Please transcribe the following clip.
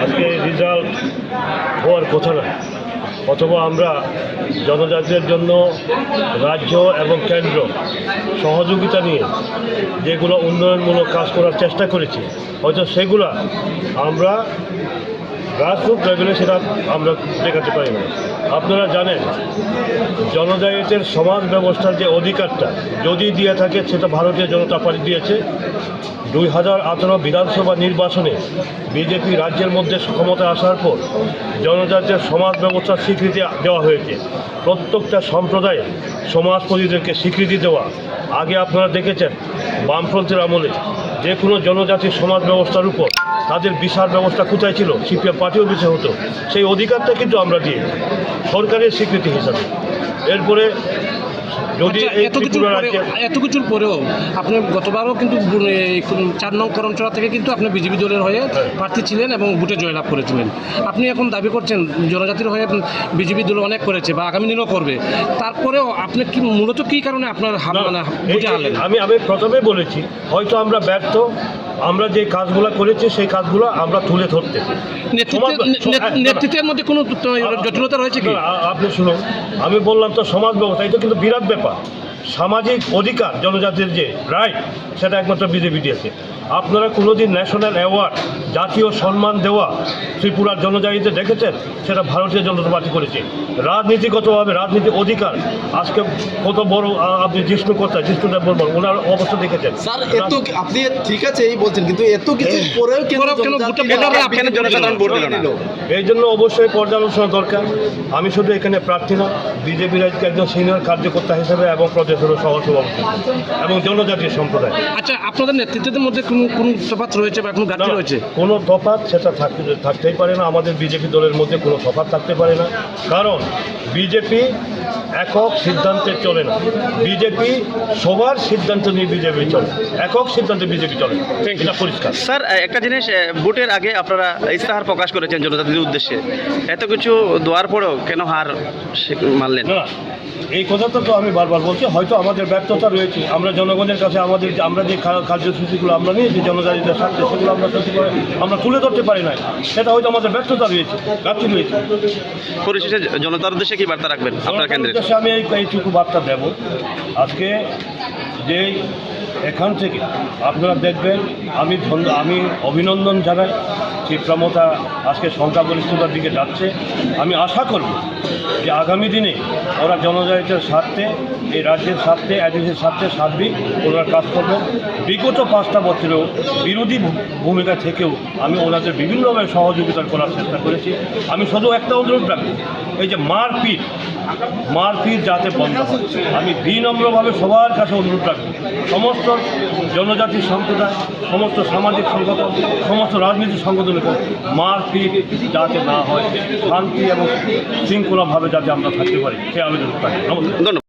আজকে রেজাল্ট হওয়ার কথা না, অথবা আমরা জনজাতির জন্য রাজ্য এবং কেন্দ্র সহযোগিতা নিয়ে যেগুলো উন্নয়নমূলক কাজ করার চেষ্টা করেছি, হয়তো সেগুলা আমরা গ্রাসরুট লেভেলে সেটা আমরা দেখাতে পারি না। আপনারা জানেন জনজাতিদের সমাজ ব্যবস্থার যে অধিকারটা যদি দিয়ে থাকে সেটা ভারতীয় জনতা পার্টি দিয়েছে। 2018 বিধানসভা নির্বাচনে বিজেপি রাজ্যের মধ্যে ক্ষমতায় আসার পর জনজাতির সমাজ ব্যবস্থার স্বীকৃতি দেওয়া হয়েছে। প্রত্যেকটা সম্প্রদায়ে সমাজপতিদেরকে স্বীকৃতি দেওয়া। আগে আপনারা দেখেছেন বামফ্রন্টের আমলে যে কোনো জনজাতির সমাজ ব্যবস্থার উপর তাদের বিচার ব্যবস্থা কোথায় ছিল, সিপিএম পার্টিও বিচার হতো। সেই অধিকারটা কিন্তু আমরা দিই সরকারের স্বীকৃতি হিসাবে। এরপরে যদি এত কিছুর পরেও আপনি গতবারও কিন্তু 4 নং করমচড়া থেকে কিন্তু আপনি বিজেপি দলের হয়ে প্রার্থী ছিলেন এবং ভোটে জয়লাভ করেছিলেন। আপনি এখন দাবি করছেন জনজাতির হয়ে বিজেপি দল অনেক করেছে বা আগামী দিনও করবে, তারপরেও আপনি কি মূলত কী কারণে আপনার ভোটে হারলেন? আমি প্রথমে বলেছি হয়তো আমরা ব্যর্থ, আমরা যে কাজগুলো করেছি সেই কাজগুলো আমরা তুলে ধরতে। নেতৃত্বের মধ্যে কোনো জটিলতা রয়েছে কি? আপনি শুনুন, আমি বললাম তো সমাজ ব্যবস্থা, এটা কিন্তু বিরাট ব্যাপার। সামাজিক অধিকার জনজাতির যে রাইট সেটা একমাত্র বিজেপি দিয়েছে। আপনারা কোনোদিন ন্যাশনাল অ্যাওয়ার্ড, জাতীয় সম্মান দেওয়া ত্রিপুরার জনজাতিতে দেখেছেন? সেটা ভারতীয় জনতা পার্টি করেছে। রাজনীতিগতভাবে রাজনীতি অধিকার আজকে কত বড়, আপনি জিষ্ণু কোথায়, জিষ্ণুটা বলবেন, ওনার অবস্থা দেখেছেন স্যার। এত আপনি ঠিক আছে এই বলছেন, কিন্তু এত কিছু পরেও এই জন্য অবশ্যই পর্যালোচনা দরকার। আমি শুধু এখানে প্রার্থী না, বিজেপির একজন সিনিয়র কার্যকর্তা হিসেবে এবং প্রদেশের সহসভাপতি এবং জনজাতীয় সম্প্রদায়। আচ্ছা, আপনাদের নেতৃত্বের মধ্যে কোনো তফাৎ রয়েছে বা কোনো ঘাটতি রয়েছে? কোনো তফাৎ সেটা থাকতেই পারে না। আমাদের বিজেপি দলের মধ্যে কোনো তফাৎ থাকতে পারে না, কারণ বিজেপি একক সিদ্ধান্তে চলে না। বিজেপি সবার সিদ্ধান্ত নিয়ে বিজেপি চলে, একক সিদ্ধান্তে বিজেপি চলে, এটা পরিষ্কার। স্যার, একটা জিনিস, ভোটের আগে আপনারা ইস্তাহার প্রকাশ করেছেন জনজাতিদের উদ্দেশ্যে, এত কিছু দেওয়ার পরেও কেন হার মানলেন? না, এই কথাটা তো আমি বারবার বলছি, হয়তো আমাদের ব্যর্থতা রয়েছে। আমরা জনগণের কাছে আমরা যে কার্যসূচিগুলো আমরা নিয়েছি জনজাতিদের স্বার্থে, সেগুলো আমরা তুলে ধরতে পারি না। সেটা হয়তো আমাদের ব্যর্থতা রয়েছে, ঘাটতি রয়েছে। পরিশেষে জনতার উদ্দেশ্যে কি বার্তা রাখবেন আপনার কেন্দ্রে? আমি এইটুকু বার্তা দেব, আজকে যে এখান থেকে আপনারা দেখবেন, আমি অভিনন্দন জানাই। ক্ষিপ্রামতা আজকে সংখ্যাগরিষ্ঠতার দিকে যাচ্ছে। আমি আশা করব যে আগামী দিনে ওরা জনজাতির স্বার্থে, এই রাজ্যের স্বার্থে, এদেশের স্বার্থে সার্বিক ওনারা কাজ করবেন। বিগত 5টা বছরেও বিরোধী ভূমিকা থেকেও আমি ওনাদের বিভিন্নভাবে সহযোগিতা করার চেষ্টা করেছি। আমি শুধু একটা অনুরোধ রাখি, এই যে মারপিট যাতে বন্ধ হয়। আমি বিনম্রভাবে সবার কাছে অনুরোধ রাখি, সমস্ত জনজাতি সম্প্রদায়, সমস্ত সামাজিক সংগঠন, সমস্ত রাজনৈতিক সংগঠনের মারপিট যাতে না হয়, শান্তি এবং শৃঙ্খলাভাবে যাতে আমরা থাকতে পারি, সে আবেদন রাখি। নমস্কার।